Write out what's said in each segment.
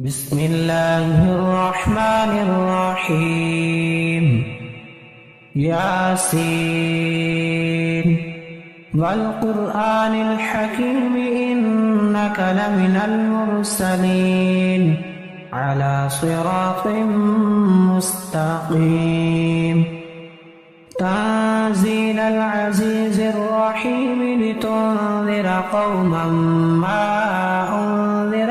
بسم الله الرحمن الرحيم ياسين والقرآن الحكيم إنك لمن المرسلين على صراط مستقيم تنزيل العزيز الرحيم لتنذر قوما ما أنذر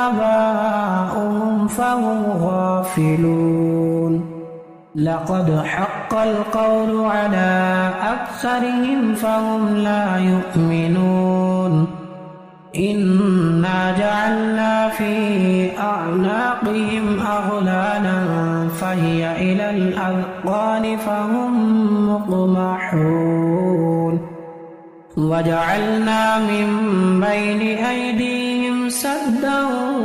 آباؤهم فهم غافلون لقد حق القول على أكثرهم فهم لا يؤمنون إنا جعلنا في أعناقهم أغلالا فهي إلى الأذقان فهم مقمحون وجعلنا من بين أيديهم سدا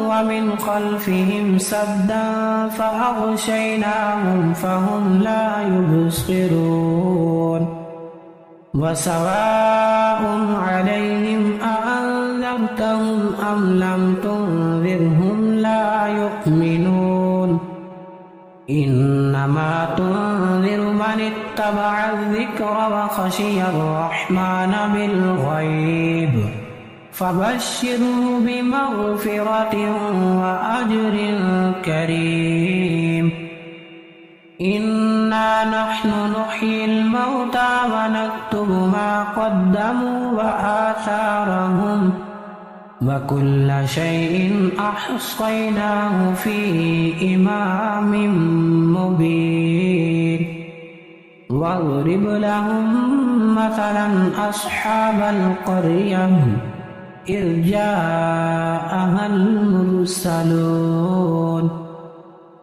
ومن خلفهم سدا فأغشيناهم فهم لا يبصرون وسواء عليهم أأنذرتهم أم لم تنذرهم لا يؤمنون إنما تنذر من اتبع الذكر وخشي الرحمن بالغيب فبشره بمغفرة وأجر كريم إنا نحن نحيي الموتى ونكتب ما قدموا وآثارهم وكل شيء أحصيناه في إمام مبين واضرب لهم مثلا أصحاب القرية إذ جاءها المرسلون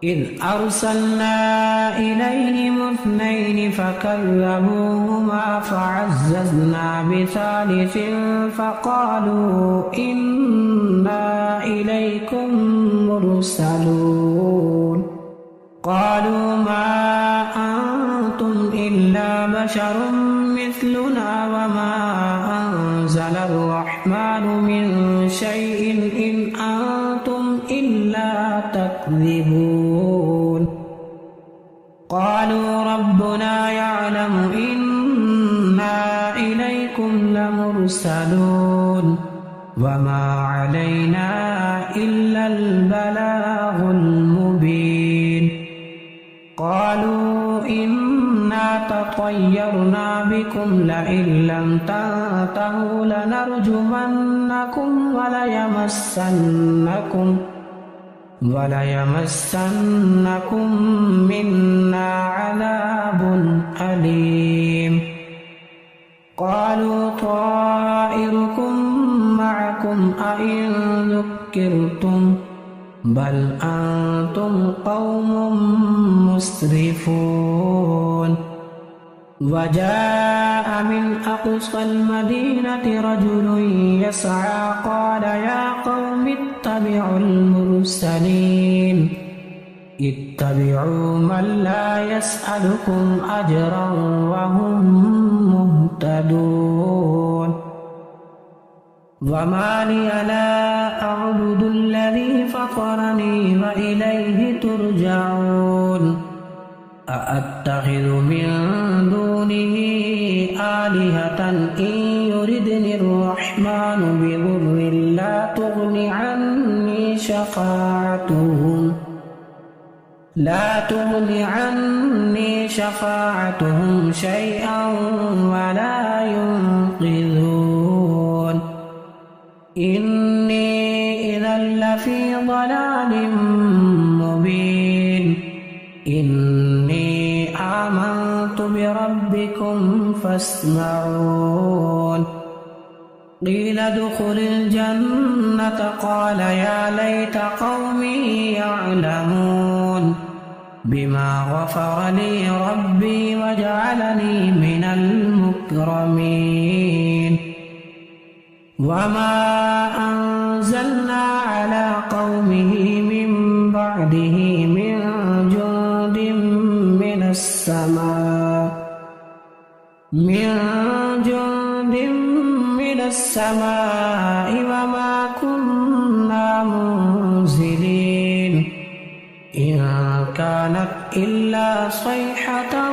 إذ أرسلنا إليهم اثنين فكذبوهما فعززنا بثالث فقالوا إنا إليكم مرسلون قالوا ما أنتم إلا بشر مثلنا وما أنزل الرحمن من شيء إن أنتم إلا تكذبون قالوا ربنا يعلم إنا إليكم لمرسلون وما علينا إلا البلاغ المبين قالوا إنا تطيرنا بكم لئن لم تنتهوا لنرجمنكم وليمسنكم منا عذاب أليم قالوا طائركم معكم أئن ذكرتم بل أنتم قوم مسرفون وجاء من أقصى المدينة رجل يسعى قال يا قوم اتبعوا المرسلين اتبعوا من لا يسألكم أجرا وهم مهتدون وما لي لا أعبد الذي فطرني وإليه ترجعون أأتخذ من دونه آلهة إن يردني الرحمن بضر لا تغني عني شفاعتهم شيئا ولا ينقذون إني إذا لفي ضلال مبين إني آمنت بربكم فاسمعون قيل ادخل الجنة قال يا ليت قومي يعلمون بما غفر لي ربي وجعلني من المكرمين وما أنزلنا على قومه من بعده من جند من السماء وما كنا منزلين كانت إلا صيحة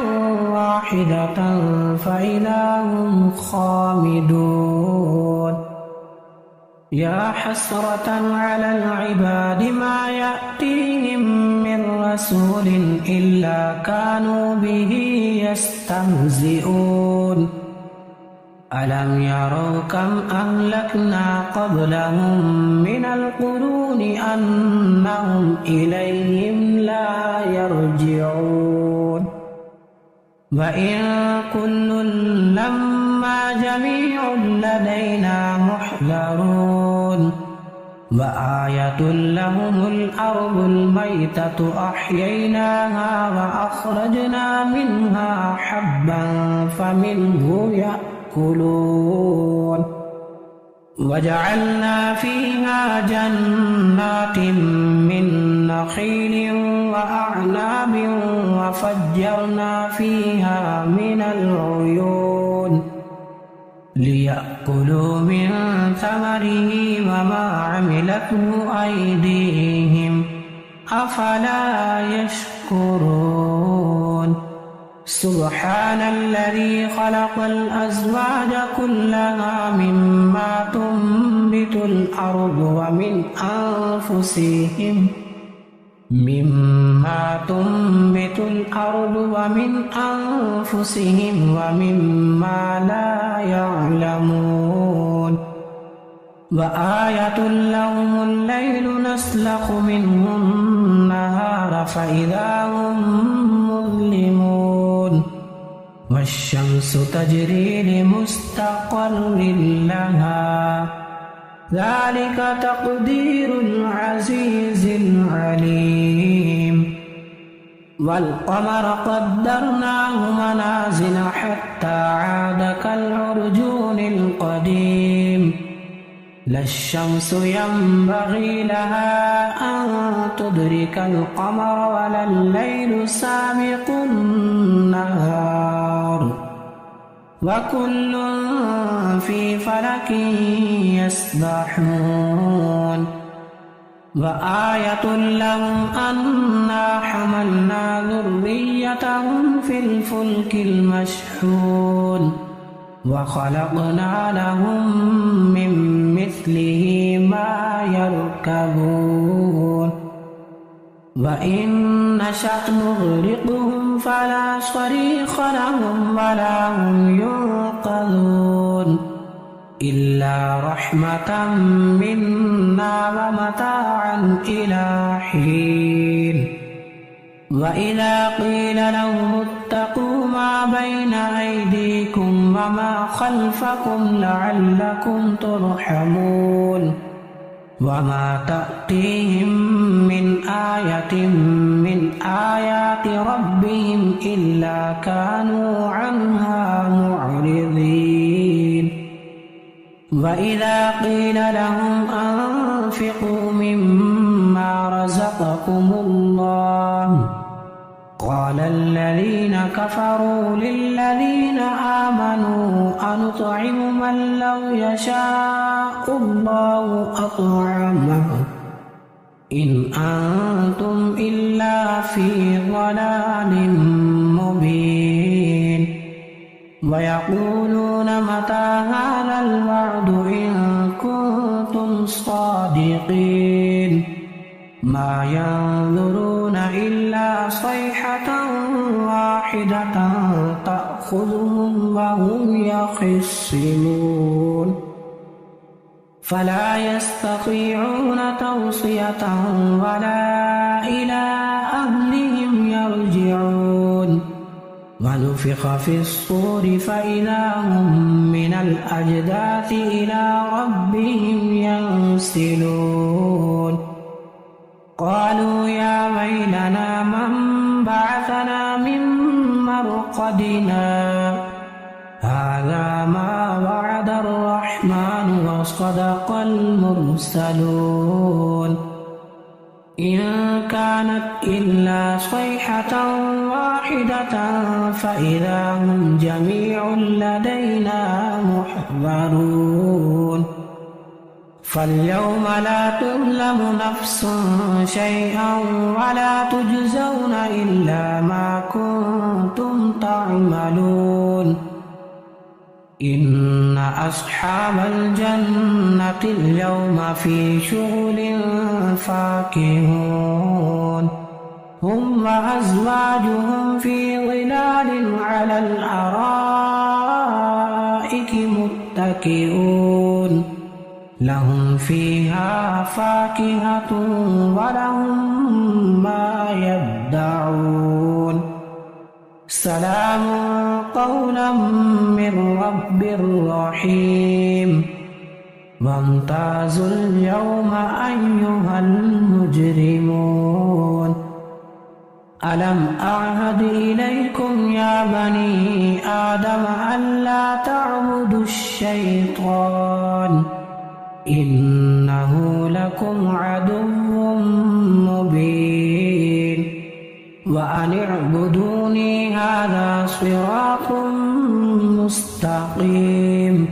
واحدة فإذا هم خامدون يا حسرة على العباد ما يأتيهم من رسول إلا كانوا به يستهزئون ألم يروا كم أهلكنا قبلهم من القرون أنهم إليهم لا يرجعون وإن كل لما جميع لدينا محضرون وآية لهم الأرض الميتة أحييناها وأخرجنا منها حبا فمنه يأكلون وجعلنا فيها جنات من نخيل وأعناب وفجرنا فيها من العيون ليأكلوا من ثمره وما عملته أيديهم أفلا يشكرون سبحان الذي خلق الأزواج كلها مما تنبت الأرض ومن أنفسهم ومما لا يعلمون وآية لهم الليل نسلخ منه النهار فإذا هم مظلمون والشمس تجري لمستقر لها ذلك تقدير العزيز العليم والقمر قدرناه منازل حتى عاد كالعرجون القديم لا الشمس ينبغي لها أن تدرك القمر ولا الليل سابق النهار وكل في فلك يسبحون وآية لهم أنا حملنا ذريتهم في الفلك المشحون وخلقنا لهم من مثله ما يركبون وإن نشأ نغرقهم فلا صريخ لهم ولا هم ينقذون إلا رحمة منا ومتاعا إلى حين وإذا قيل لهم اتقوا ما بين أيديكم وما خلفكم لعلكم ترحمون وما تأتيهم من آية من آيات ربهم إلا كانوا عنها معرضين وإذا قيل لهم أنفقوا مما رزقكم الله قال الذين كفروا للذين آمنوا أنطعم من لو يشاء الله أطعمه إن أنتم إلا في ضلال مبين ويقولون متى هذا الوعد إن كنتم صادقين ما ينظرون إلا صيحة واحدة تأخذهم وهم يخصمون فلا يستطيعون توصية ولا إلى أهلهم يرجعون ونفخ في الصور فإذا هم من الأجداث إلى ربهم ينسلون قالوا يا ويلنا من بعثنا من مرقدنا هذا ما وعد الرحمن وصدق المرسلون إن كانت إلا صيحة واحدة فإذا هم جميع لدينا محضرون فاليوم لا تظلم نفس شيئا ولا تجزون إلا ما كنتم تعملون إن أصحاب الجنة اليوم في شغل فاكهون هم وأزواجهم في ظلال على الأرائك متكئون لهم فيها فاكهة ولهم ما يدعون سلام قولا من رب رحيم وامتازوا اليوم أيها المجرمون ألم أعهد إليكم يا بني آدم ألا تعبدوا الشيطان إنه لكم عدو مبين وأن اعبدوني هذا صراط مستقيم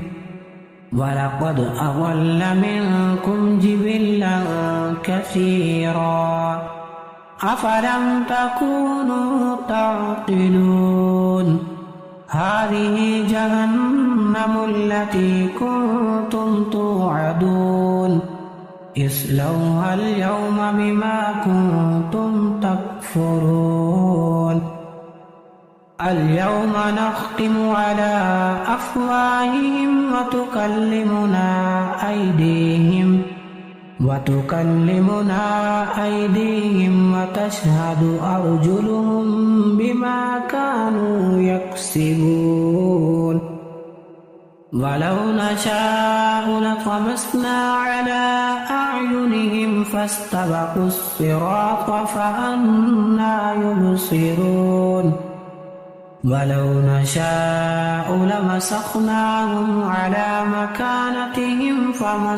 ولقد أضل منكم جبلا كثيرا أفلم تكونوا تعقلون هذه جهنم التي كنتم توعدون اصلوها اليوم بما كنتم تكفرون اليوم نختم على أفواههم وتكلمنا أيديهم وتشهد أرجلهم بما كانوا يكسبون ولو نشاء لطمسنا على أعينهم فاستبقوا الصراط فأنى يبصرون ولو نشاء لمسخناهم على مكانتهم فما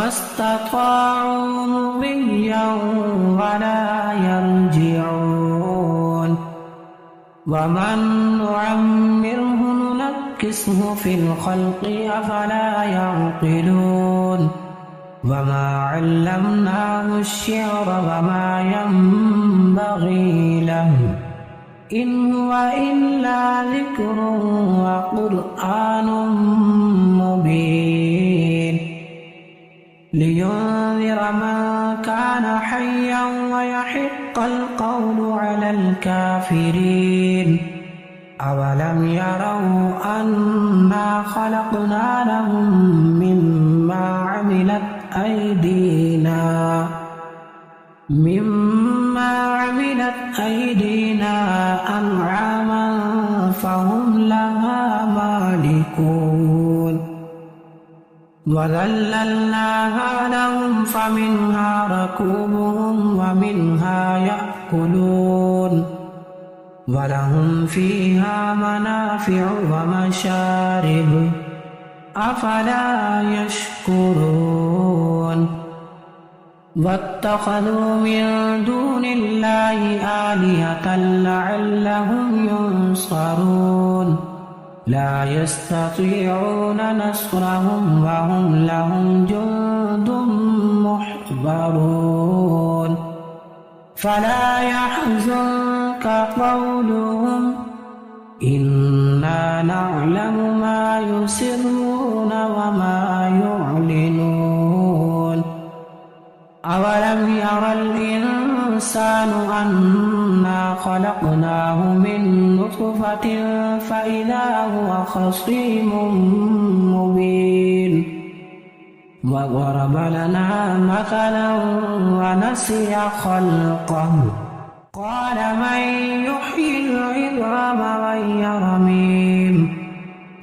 استطاعوا مضيا ولا يرجعون ومن نعمره ننكسه في الخلق أفلا يعقلون وما علمناه الشعر وما ينبغي له إن هو إلا ذكر وقرآن مبين لينذر من كان حيا ويحق القول على الكافرين أولم يروا أنا خلقنا لهم مما عملت أيدينا أنعاما فهم لها مالكون وذللناها لهم فمنها ركوبهم ومنها يأكلون ولهم فيها منافع ومشارب أفلا يشكرون واتخذوا من دون الله آلهة لعلهم ينصرون لا يستطيعون نصرهم وهم لهم جند محضرون فلا يحزنك قولهم إنا نعلم ما يسرون وما يعلنون أولم ير الإنسان أنا خلقناه من نطفة فإذا هو خصيم مبين وضرب لنا مثلا ونسي خلقه قال من يحيي العظام وهي رميم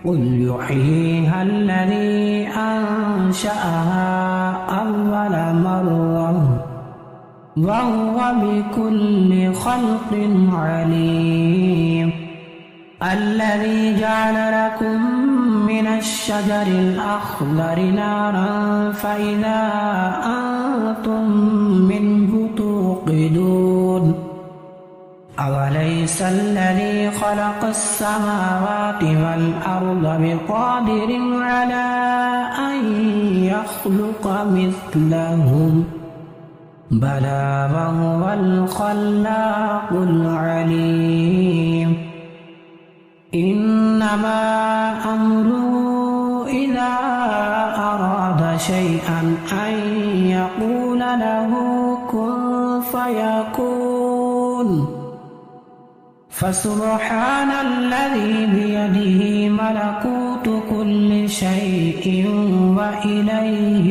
قل يحييها الذي أنشأها أول مرة وهو بكل خلق عليم الذي جعل لكم من الشجر الأخضر نارا فإذا أنتم منه توقدون أوليس الذي خلق السماوات والأرض بقادر على أن يخلق مثلهم بلى وهو الخلاق العليم إنما أمره إذا أراد شيئا أن يقول له كن فيكون فسبحان الذي بيده ملكوت كل شيء وإليه